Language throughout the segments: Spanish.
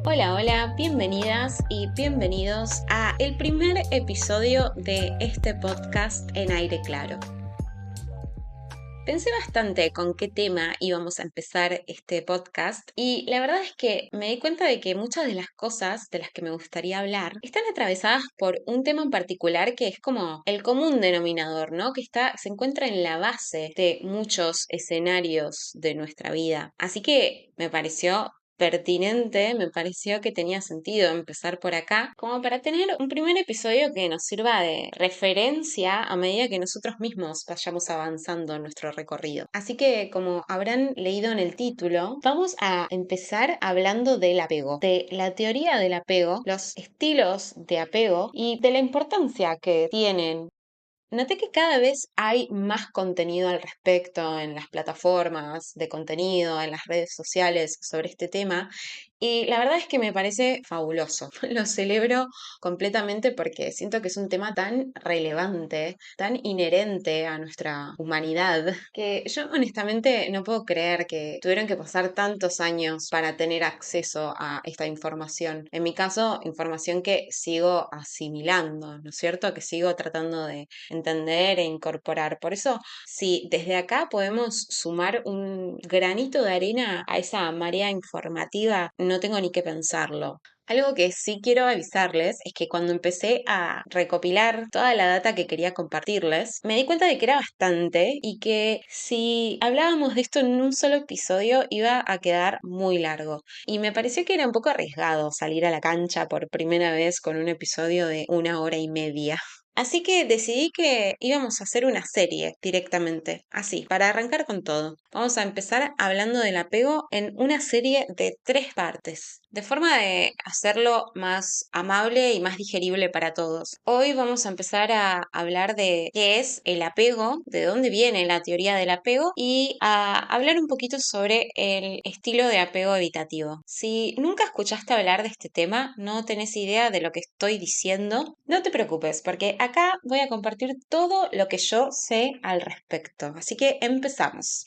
Hola, hola, bienvenidas y bienvenidos a el primer episodio de este podcast en aire claro. Pensé bastante con qué tema íbamos a empezar este podcast y la verdad es que me di cuenta de que muchas de las cosas de las que me gustaría hablar están atravesadas por un tema en particular que es como el común denominador, ¿no? Se encuentra en la base de muchos escenarios de nuestra vida. Así que me pareció pertinente, me pareció que tenía sentido empezar por acá, como para tener un primer episodio que nos sirva de referencia a medida que nosotros mismos vayamos avanzando en nuestro recorrido. Así que, como habrán leído en el título, vamos a empezar hablando del apego, de la teoría del apego, los estilos de apego y de la importancia que tienen. Noté que cada vez hay más contenido al respecto en las plataformas de contenido, en las redes sociales sobre este tema, y la verdad es que me parece fabuloso. Lo celebro completamente porque siento que es un tema tan relevante, tan inherente a nuestra humanidad, que yo honestamente no puedo creer que tuvieron que pasar tantos años para tener acceso a esta información. En mi caso, información que sigo asimilando, ¿no es cierto? Que sigo tratando de entender e incorporar. Por eso, si desde acá podemos sumar un granito de arena a esa marea informativa, no tengo ni que pensarlo. Algo que sí quiero avisarles es que cuando empecé a recopilar toda la data que quería compartirles, me di cuenta de que era bastante y que si hablábamos de esto en un solo episodio iba a quedar muy largo. Y me pareció que era un poco arriesgado salir a la cancha por primera vez con un episodio de 1 hora y media. Así que decidí que íbamos a hacer una serie directamente, así, para arrancar con todo. Vamos a empezar hablando del apego en una serie de 3 partes, de forma de hacerlo más amable y más digerible para todos. Hoy vamos a empezar a hablar de qué es el apego, de dónde viene la teoría del apego y a hablar un poquito sobre el estilo de apego evitativo. Si nunca escuchaste hablar de este tema, no tenés idea de lo que estoy diciendo, no te preocupes, porque acá voy a compartir todo lo que yo sé al respecto. Así que empezamos.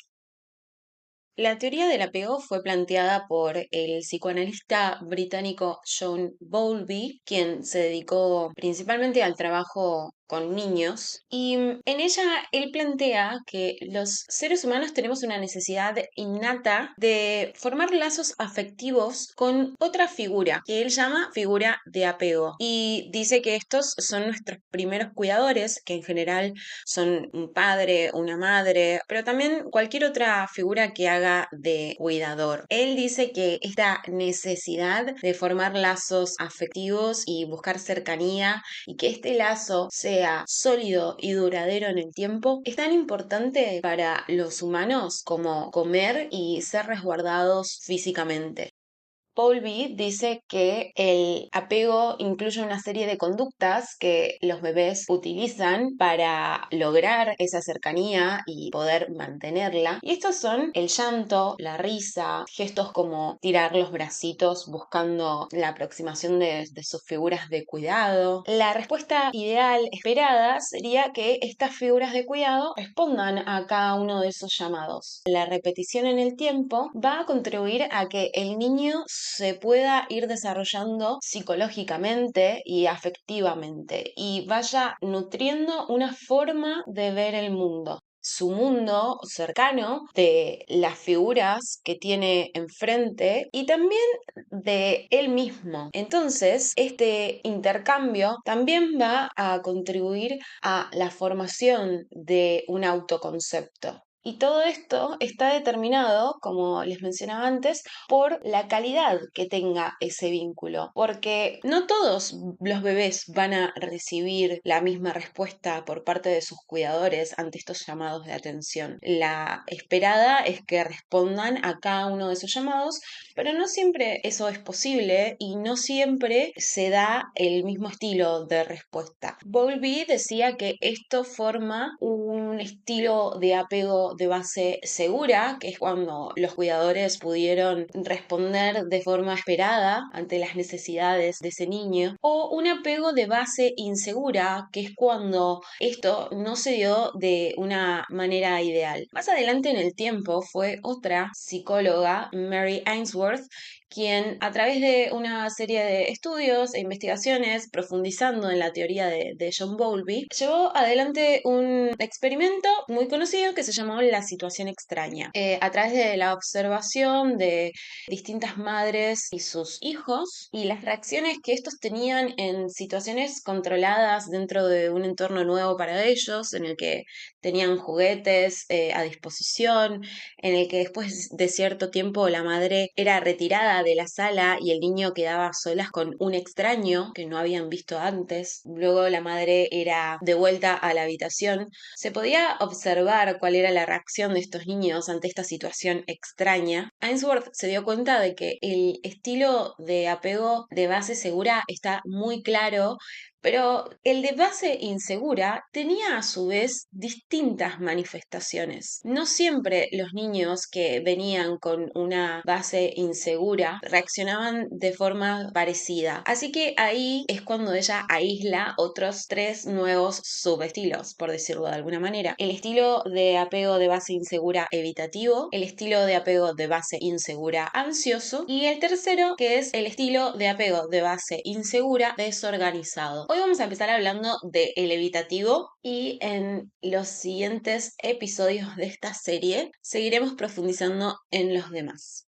La teoría del apego fue planteada por el psicoanalista británico John Bowlby, quien se dedicó principalmente al trabajo con niños, y en ella él plantea que los seres humanos tenemos una necesidad innata de formar lazos afectivos con otra figura, que él llama figura de apego, y dice que estos son nuestros primeros cuidadores, que en general son un padre, una madre, pero también cualquier otra figura que haga de cuidador. Él dice que esta necesidad de formar lazos afectivos y buscar cercanía y que este lazo sea sólido y duradero en el tiempo es tan importante para los humanos como comer y ser resguardados físicamente. Bowlby dice que el apego incluye una serie de conductas que los bebés utilizan para lograr esa cercanía y poder mantenerla. Y estos son el llanto, la risa, gestos como tirar los bracitos buscando la aproximación de sus figuras de cuidado. La respuesta ideal esperada sería que estas figuras de cuidado respondan a cada uno de esos llamados. La repetición en el tiempo va a contribuir a que el niño se pueda ir desarrollando psicológicamente y afectivamente y vaya nutriendo una forma de ver el mundo, su mundo cercano, de las figuras que tiene enfrente y también de él mismo. Entonces, este intercambio también va a contribuir a la formación de un autoconcepto. Y todo esto está determinado, como les mencionaba antes, por la calidad que tenga ese vínculo, porque no todos los bebés van a recibir la misma respuesta por parte de sus cuidadores ante estos llamados de atención. La esperada es que respondan a cada uno de esos llamados, pero no siempre eso es posible y no siempre se da el mismo estilo de respuesta. Bowlby decía que esto forma un estilo de apego de base segura, que es cuando los cuidadores pudieron responder de forma esperada ante las necesidades de ese niño, o un apego de base insegura, que es cuando esto no se dio de una manera ideal. Más adelante en el tiempo fue otra psicóloga, Mary Ainsworth, quien a través de una serie de estudios e investigaciones, profundizando en la teoría de John Bowlby, llevó adelante un experimento muy conocido que se llamó la situación extraña. A través de la observación de distintas madres y sus hijos y las reacciones que estos tenían en situaciones controladas dentro de un entorno nuevo para ellos, en el que tenían juguetes a disposición, en el que después de cierto tiempo la madre era retirada de la sala y el niño quedaba a solas con un extraño que no habían visto antes. Luego la madre era devuelta a la habitación. Se podía observar cuál era la reacción de estos niños ante esta situación extraña. Ainsworth se dio cuenta de que el estilo de apego de base segura está muy claro, pero el de base insegura tenía a su vez distintas manifestaciones. No siempre los niños que venían con una base insegura reaccionaban de forma parecida. Así que ahí es cuando ella aísla otros 3 nuevos subestilos, por decirlo de alguna manera. El estilo de apego de base insegura evitativo, el estilo de apego de base insegura ansioso y el tercero que es el estilo de apego de base insegura desorganizado. Hoy vamos a empezar hablando del evitativo y en los siguientes episodios de esta serie seguiremos profundizando en los demás.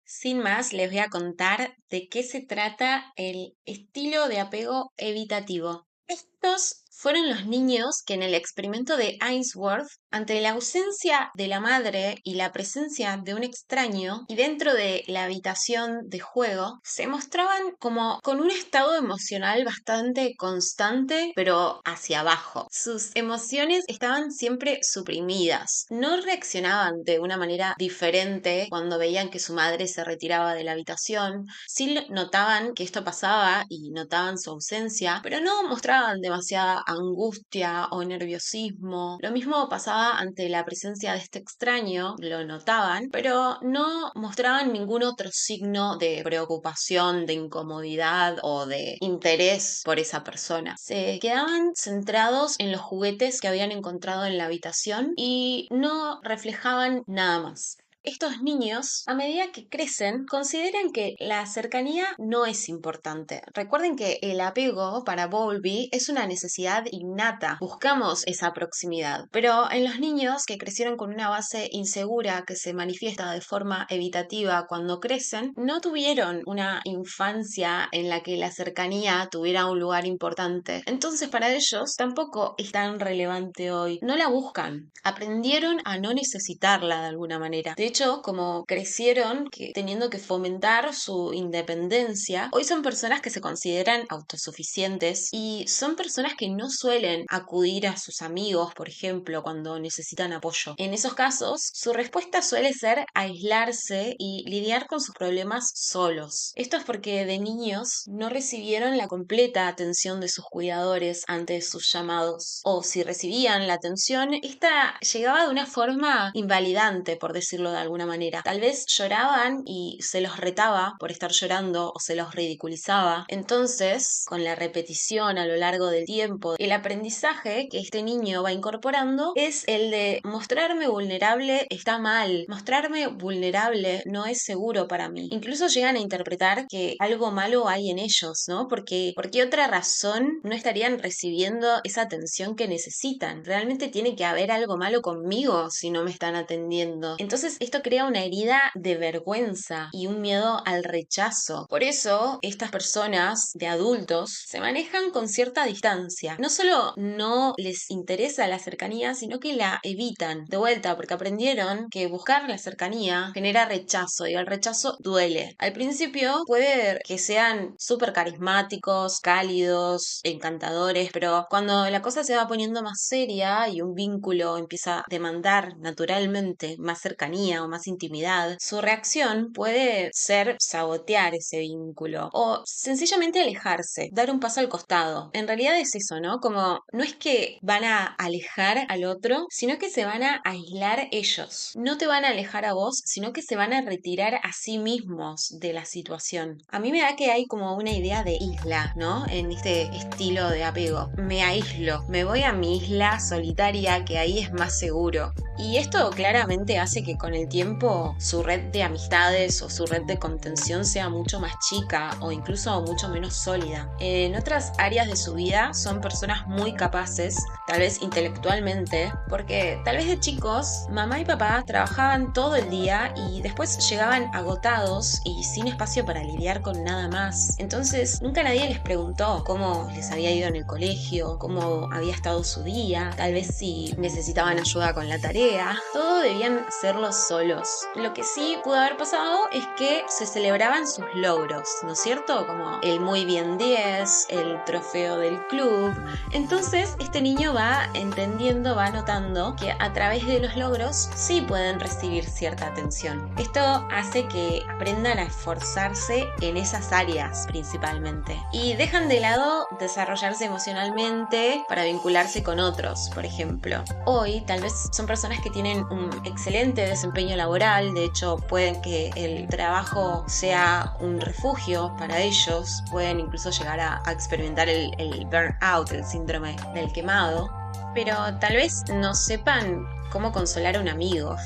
Sin más, les voy a contar de qué se trata el estilo de apego evitativo. Estos fueron los niños que en el experimento de Ainsworth, ante la ausencia de la madre y la presencia de un extraño, y dentro de la habitación de juego, se mostraban como con un estado emocional bastante constante, pero hacia abajo. Sus emociones estaban siempre suprimidas. No reaccionaban de una manera diferente cuando veían que su madre se retiraba de la habitación. Sí notaban que esto pasaba y notaban su ausencia, pero no mostraban demasiada angustia o nerviosismo. Lo mismo pasaba ante la presencia de este extraño, lo notaban, pero no mostraban ningún otro signo de preocupación, de incomodidad o de interés por esa persona. Se quedaban centrados en los juguetes que habían encontrado en la habitación y no reflejaban nada más. Estos niños, a medida que crecen, consideran que la cercanía no es importante. Recuerden que el apego para Bowlby es una necesidad innata. Buscamos esa proximidad. Pero en los niños que crecieron con una base insegura que se manifiesta de forma evitativa cuando crecen, no tuvieron una infancia en la que la cercanía tuviera un lugar importante. Entonces para ellos tampoco es tan relevante hoy. No la buscan. Aprendieron a no necesitarla de alguna manera. De hecho, como crecieron teniendo que fomentar su independencia, hoy son personas que se consideran autosuficientes y son personas que no suelen acudir a sus amigos, por ejemplo, cuando necesitan apoyo. En esos casos, su respuesta suele ser aislarse y lidiar con sus problemas solos. Esto es porque de niños no recibieron la completa atención de sus cuidadores ante sus llamados, o si recibían la atención, esta llegaba de una forma invalidante, por decirlo de alguna manera. Tal vez lloraban y se los retaba por estar llorando o se los ridiculizaba. Entonces, con la repetición a lo largo del tiempo, el aprendizaje que este niño va incorporando es el de mostrarme vulnerable está mal, mostrarme vulnerable no es seguro para mí. Incluso llegan a interpretar que algo malo hay en ellos, ¿no? Porque ¿por qué otra razón no estarían recibiendo esa atención que necesitan? Realmente tiene que haber algo malo conmigo si no me están atendiendo. Entonces esto crea una herida de vergüenza y un miedo al rechazo. Por eso estas personas de adultos se manejan con cierta distancia. No solo no les interesa la cercanía, sino que la evitan. De vuelta, porque aprendieron que buscar la cercanía genera rechazo y el rechazo duele. Al principio puede que sean súper carismáticos, cálidos, encantadores, pero cuando la cosa se va poniendo más seria y un vínculo empieza a demandar naturalmente más cercanía o más intimidad, su reacción puede ser sabotear ese vínculo o sencillamente alejarse, dar un paso al costado. En realidad es eso, ¿no? Como no es que van a alejar al otro, sino que se van a aislar ellos. No te van a alejar a vos, sino que se van a retirar a sí mismos de la situación. A mí me da que hay como una idea de isla, ¿no? En este estilo de apego. Me aíslo, me voy a mi isla solitaria, que ahí es más seguro. Y esto claramente hace que con el el tiempo su red de amistades o su red de contención sea mucho más chica o incluso mucho menos sólida. En otras áreas de su vida son personas muy capaces, tal vez intelectualmente, porque tal vez de chicos mamá y papá trabajaban todo el día y después llegaban agotados y sin espacio para lidiar con nada más. Entonces nunca nadie les preguntó cómo les había ido en el colegio, cómo había estado su día, tal vez si necesitaban ayuda con la tarea. Todo debían hacerlo solos. Lo que sí pudo haber pasado es que se celebraban sus logros, ¿no es cierto? Como el muy bien 10, el trofeo del club. Entonces este niño va entendiendo, va notando que a través de los logros sí pueden recibir cierta atención. Esto hace que aprendan a esforzarse en esas áreas principalmente y dejan de lado desarrollarse emocionalmente para vincularse con otros, por ejemplo. Hoy tal vez son personas que tienen un excelente desempeño laboral, de hecho pueden que el trabajo sea un refugio para ellos, pueden incluso llegar a experimentar el burnout, el síndrome del quemado, pero tal vez no sepan cómo consolar a un amigo.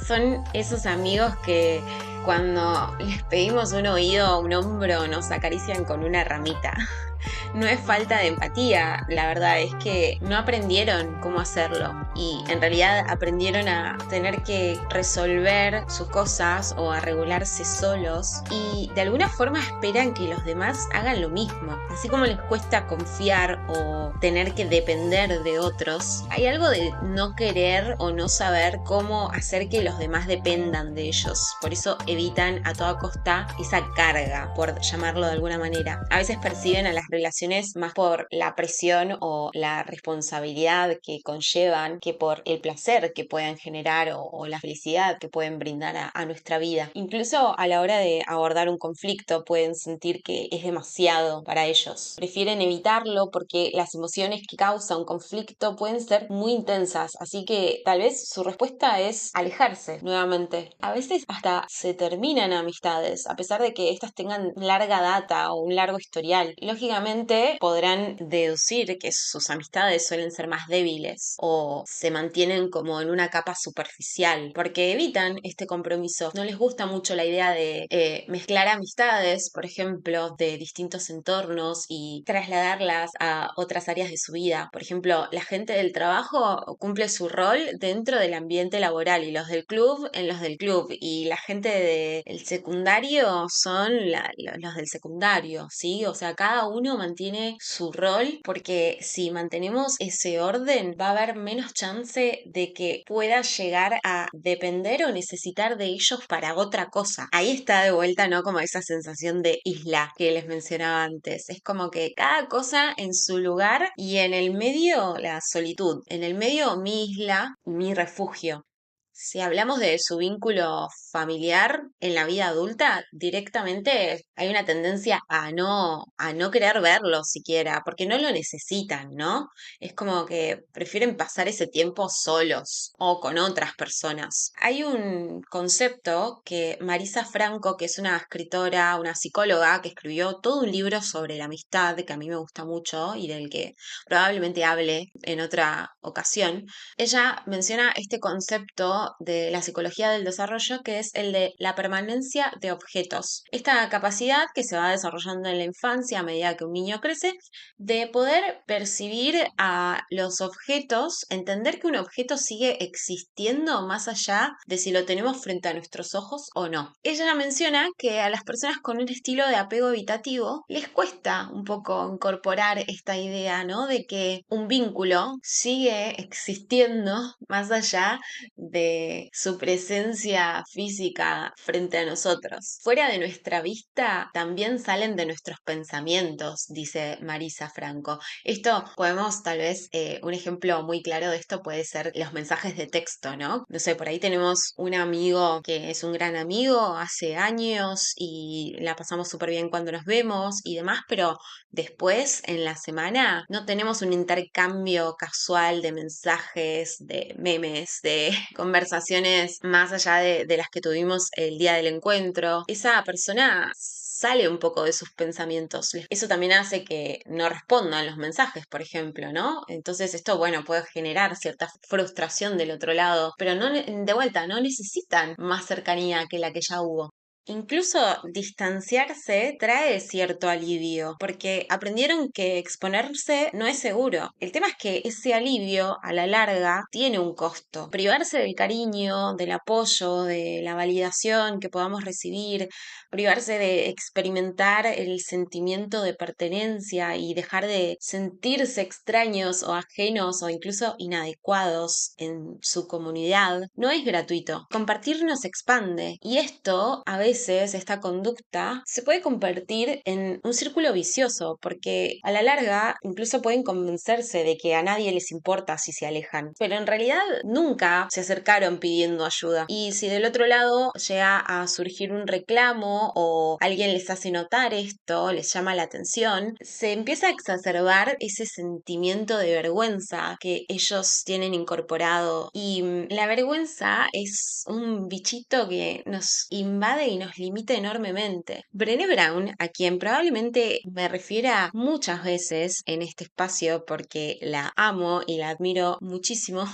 Son esos amigos que cuando les pedimos un oído o un hombro nos acarician con una ramita. No es falta de empatía, la verdad es que no aprendieron cómo hacerlo y en realidad aprendieron a tener que resolver sus cosas o a regularse solos y de alguna forma esperan que los demás hagan lo mismo. Así como les cuesta confiar o tener que depender de otros, hay algo de no querer o no saber cómo hacer que los demás dependan de ellos. Por eso evitan a toda costa esa carga, por llamarlo de alguna manera. A veces perciben a las relaciones más por la presión o la responsabilidad que conllevan que por el placer que puedan generar o la felicidad que pueden brindar a nuestra vida. Incluso a la hora de abordar un conflicto pueden sentir que es demasiado para ellos. Prefieren evitarlo porque las emociones que causa un conflicto pueden ser muy intensas, así que tal vez su respuesta es alejarse nuevamente. A veces hasta se terminan amistades, a pesar de que éstas tengan larga data o un largo historial. Lógicamente podrán deducir que sus amistades suelen ser más débiles o se mantienen como en una capa superficial porque evitan este compromiso. No les gusta mucho la idea de mezclar amistades, por ejemplo, de distintos entornos y trasladarlas a otras áreas de su vida. Por ejemplo, la gente del trabajo cumple su rol dentro del ambiente laboral y los del club en los del club y la gente del secundario son los del secundario, ¿sí? O sea, cada uno mantiene su rol porque si mantenemos ese orden va a haber menos chance de que pueda llegar a depender o necesitar de ellos para otra cosa. Ahí está de vuelta, ¿no? Como esa sensación de isla que les mencionaba antes. Es como que cada cosa en su lugar y en el medio la solitud. En el medio mi isla, mi refugio. Si hablamos de su vínculo familiar en la vida adulta, directamente hay una tendencia a no querer verlo siquiera, porque no lo necesitan, ¿no? Es como que prefieren pasar ese tiempo solos o con otras personas. Hay un concepto que Marisa Franco, que es una escritora, una psicóloga, que escribió todo un libro sobre la amistad, que a mí me gusta mucho y del que probablemente hable en otra ocasión. Ella menciona este concepto de la psicología del desarrollo que es el de la permanencia de objetos. Esta capacidad que se va desarrollando en la infancia a medida que un niño crece, de poder percibir a los objetos, entender que un objeto sigue existiendo más allá de si lo tenemos frente a nuestros ojos o no. Ella menciona que a las personas con un estilo de apego evitativo les cuesta un poco incorporar esta idea, ¿no? De que un vínculo sigue existiendo más allá de su presencia física frente a nosotros. Fuera de nuestra vista también salen de nuestros pensamientos, dice Marisa Franco. Esto podemos tal vez, un ejemplo muy claro de esto puede ser los mensajes de texto, ¿no? No sé, por ahí tenemos un amigo que es un gran amigo hace años y la pasamos súper bien cuando nos vemos y demás, pero después en la semana no tenemos un intercambio casual de mensajes, de memes, de conversaciones más allá de las que tuvimos el día del encuentro. Esa persona sale un poco de sus pensamientos. Eso también hace que no respondan los mensajes, por ejemplo, ¿no? Entonces esto, bueno, puede generar cierta frustración del otro lado, pero no, de vuelta, no necesitan más cercanía que la que ya hubo. Incluso distanciarse trae cierto alivio, porque aprendieron que exponerse no es seguro. El tema es que ese alivio, a la larga, tiene un costo. Privarse del cariño, del apoyo, de la validación que podamos recibir, privarse de experimentar el sentimiento de pertenencia y dejar de sentirse extraños o ajenos o incluso inadecuados en su comunidad, no es gratuito. Compartir nos expande y esto, a veces, esta conducta, se puede convertir en un círculo vicioso porque a la larga incluso pueden convencerse de que a nadie les importa si se alejan, pero en realidad nunca se acercaron pidiendo ayuda. Y si del otro lado llega a surgir un reclamo o alguien les hace notar esto, les llama la atención, se empieza a exacerbar ese sentimiento de vergüenza que ellos tienen incorporado. Y la vergüenza es un bichito que nos invade y nos limita enormemente. Brené Brown, a quien probablemente me refiera muchas veces en este espacio porque la amo y la admiro muchísimo,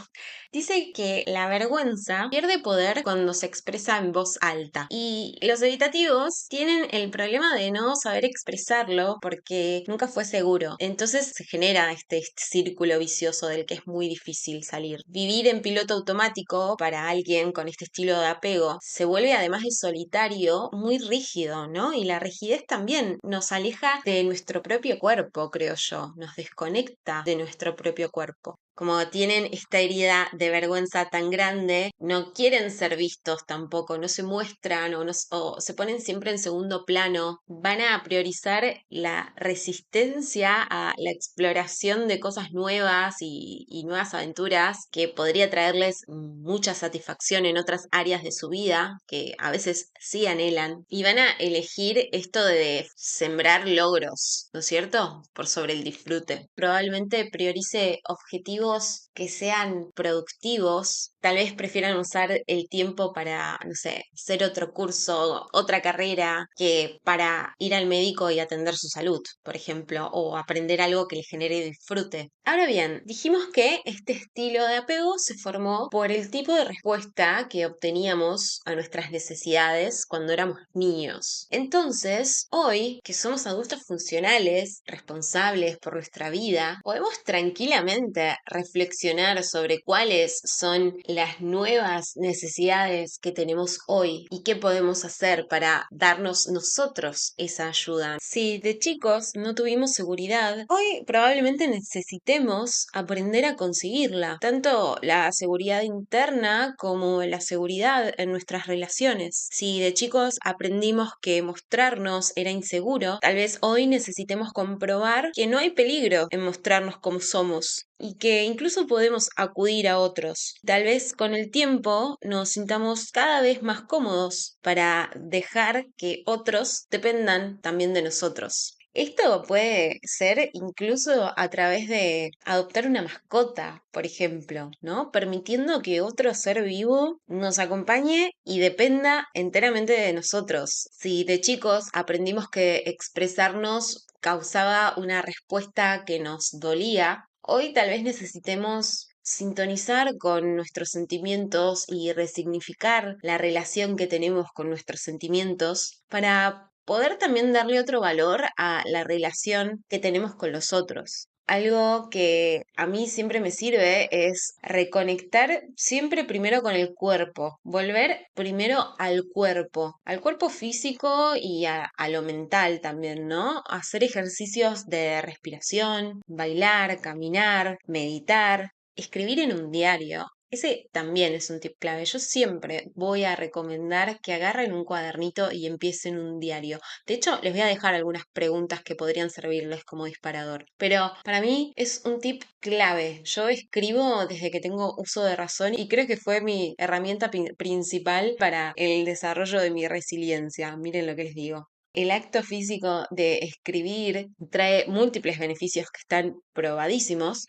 dice que la vergüenza pierde poder cuando se expresa en voz alta. Y los evitativos tienen el problema de no saber expresarlo porque nunca fue seguro. Entonces se genera este círculo vicioso del que es muy difícil salir. Vivir en piloto automático para alguien con este estilo de apego se vuelve, además de solitario, muy rígido, ¿no? Y la rigidez también nos aleja de nuestro propio cuerpo, creo yo. Nos desconecta de nuestro propio cuerpo. Como tienen esta herida de vergüenza tan grande, no quieren ser vistos tampoco, no se muestran o se ponen siempre en segundo plano. Van a priorizar la resistencia a la exploración de cosas nuevas y nuevas aventuras que podría traerles mucha satisfacción en otras áreas de su vida, que a veces sí anhelan. Y van a elegir esto de sembrar logros, ¿no es cierto? Por sobre el disfrute. Probablemente priorice objetivos que sean productivos, tal vez prefieran usar el tiempo para, no sé, hacer otro curso, otra carrera, que para ir al médico y atender su salud, por ejemplo, o aprender algo que le genere disfrute. Ahora bien, dijimos que este estilo de apego se formó por el tipo de respuesta que obteníamos a nuestras necesidades cuando éramos niños. Entonces, hoy, que somos adultos funcionales, responsables por nuestra vida, podemos tranquilamente reflexionar sobre cuáles son las nuevas necesidades que tenemos hoy y qué podemos hacer para darnos nosotros esa ayuda. Si de chicos no tuvimos seguridad, hoy probablemente necesitemos aprender a conseguirla, tanto la seguridad interna como la seguridad en nuestras relaciones. Si de chicos aprendimos que mostrarnos era inseguro, tal vez hoy necesitemos comprobar que no hay peligro en mostrarnos como somos y que incluso podemos acudir a otros. Tal vez con el tiempo nos sintamos cada vez más cómodos para dejar que otros dependan también de nosotros. Esto puede ser incluso a través de adoptar una mascota, por ejemplo, ¿no? Permitiendo que otro ser vivo nos acompañe y dependa enteramente de nosotros. Si de chicos aprendimos que expresarnos causaba una respuesta que nos dolía, hoy tal vez necesitemos sintonizar con nuestros sentimientos y resignificar la relación que tenemos con nuestros sentimientos para poder también darle otro valor a la relación que tenemos con los otros. Algo que a mí siempre me sirve es reconectar siempre primero con el cuerpo, volver primero al cuerpo físico y a lo mental también, ¿no? Hacer ejercicios de respiración, bailar, caminar, meditar, escribir en un diario. Ese también es un tip clave. Yo siempre voy a recomendar que agarren un cuadernito y empiecen un diario. De hecho, les voy a dejar algunas preguntas que podrían servirles como disparador. Pero para mí es un tip clave. Yo escribo desde que tengo uso de razón y creo que fue mi herramienta principal para el desarrollo de mi resiliencia. Miren lo que les digo. El acto físico de escribir trae múltiples beneficios que están probadísimos.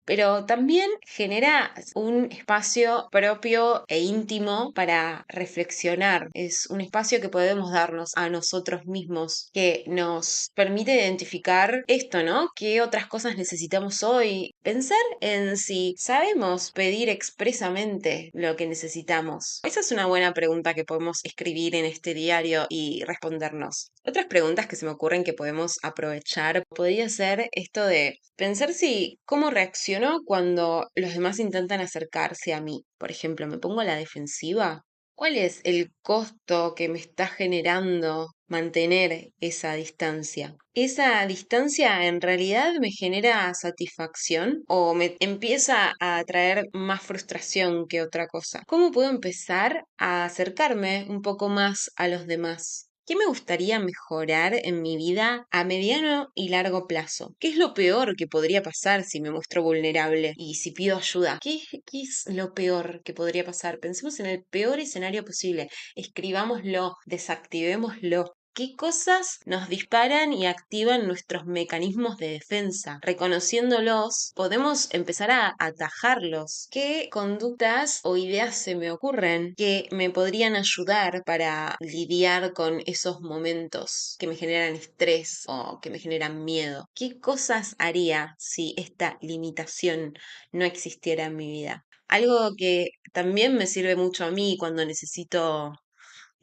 pero también genera un espacio propio e íntimo para reflexionar. Es un espacio que podemos darnos a nosotros mismos, que nos permite identificar esto, ¿no? ¿Qué otras cosas necesitamos hoy? Pensar en si sabemos pedir expresamente lo que necesitamos. Esa es una buena pregunta que podemos escribir en este diario y respondernos. Otras preguntas que se me ocurren que podemos aprovechar podría ser esto de pensar si cómo reacciono cuando los demás intentan acercarse a mí. Por ejemplo, ¿me pongo a la defensiva? ¿Cuál es el costo que me está generando mantener esa distancia? ¿Esa distancia en realidad me genera satisfacción o me empieza a traer más frustración que otra cosa? ¿Cómo puedo empezar a acercarme un poco más a los demás? ¿Qué me gustaría mejorar en mi vida a mediano y largo plazo? ¿Qué es lo peor que podría pasar si me muestro vulnerable y si pido ayuda? ¿Qué es lo peor que podría pasar? Pensemos en el peor escenario posible. Escribámoslo, desactivémoslo. ¿Qué cosas nos disparan y activan nuestros mecanismos de defensa? Reconociéndolos, podemos empezar a atajarlos. ¿Qué conductas o ideas se me ocurren que me podrían ayudar para lidiar con esos momentos que me generan estrés o que me generan miedo? ¿Qué cosas haría si esta limitación no existiera en mi vida? Algo que también me sirve mucho a mí cuando necesito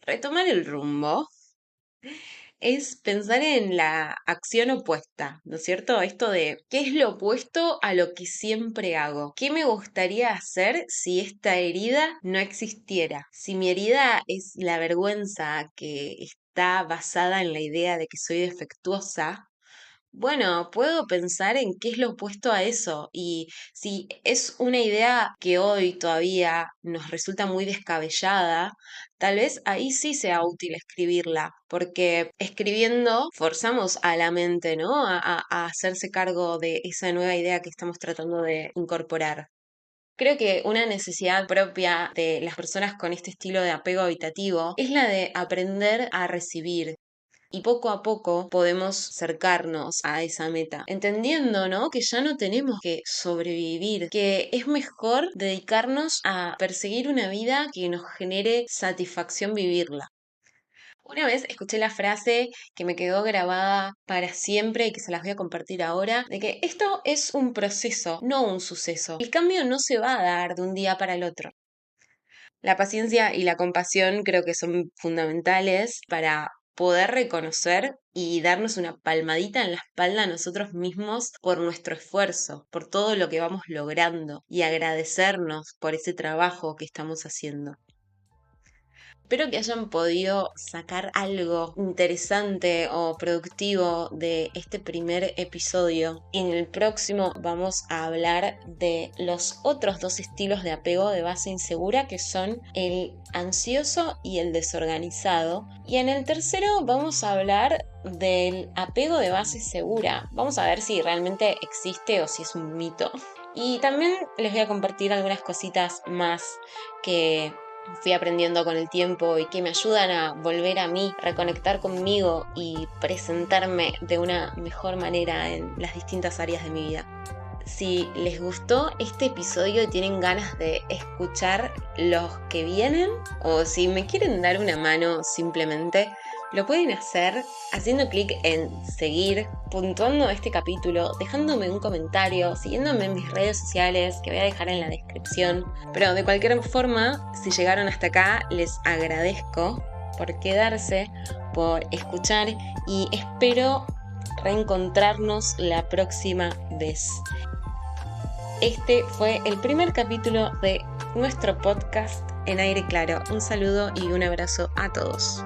retomar el rumbo es pensar en la acción opuesta, ¿no es cierto? Esto de qué es lo opuesto a lo que siempre hago. ¿Qué me gustaría hacer si esta herida no existiera? Si mi herida es la vergüenza que está basada en la idea de que soy defectuosa, bueno, puedo pensar en qué es lo opuesto a eso y si es una idea que hoy todavía nos resulta muy descabellada, tal vez ahí sí sea útil escribirla, porque escribiendo forzamos a la mente, ¿no? A hacerse cargo de esa nueva idea que estamos tratando de incorporar. Creo que una necesidad propia de las personas con este estilo de apego habitativo es la de aprender a recibir, y poco a poco podemos acercarnos a esa meta, entendiendo, ¿no? Que ya no tenemos que sobrevivir, que es mejor dedicarnos a perseguir una vida que nos genere satisfacción vivirla. Una vez escuché la frase que me quedó grabada para siempre y que se las voy a compartir ahora, de que esto es un proceso, no un suceso. El cambio no se va a dar de un día para el otro. La paciencia y la compasión creo que son fundamentales para poder reconocer y darnos una palmadita en la espalda a nosotros mismos por nuestro esfuerzo, por todo lo que vamos logrando y agradecernos por ese trabajo que estamos haciendo. Espero que hayan podido sacar algo interesante o productivo de este primer episodio. En el próximo vamos a hablar de los otros dos estilos de apego de base insegura, que son el ansioso y el desorganizado. Y en el tercero vamos a hablar del apego de base segura. Vamos a ver si realmente existe o si es un mito. Y también les voy a compartir algunas cositas más que fui aprendiendo con el tiempo y que me ayudan a volver a mí, reconectar conmigo y presentarme de una mejor manera en las distintas áreas de mi vida. Si les gustó este episodio y tienen ganas de escuchar los que vienen, o si me quieren dar una mano simplemente, lo pueden hacer haciendo clic en seguir, puntuando este capítulo, dejándome un comentario, siguiéndome en mis redes sociales que voy a dejar en la descripción. Pero de cualquier forma, si llegaron hasta acá, les agradezco por quedarse, por escuchar y espero reencontrarnos la próxima vez. Este fue el primer capítulo de nuestro podcast En Aire Claro. Un saludo y un abrazo a todos.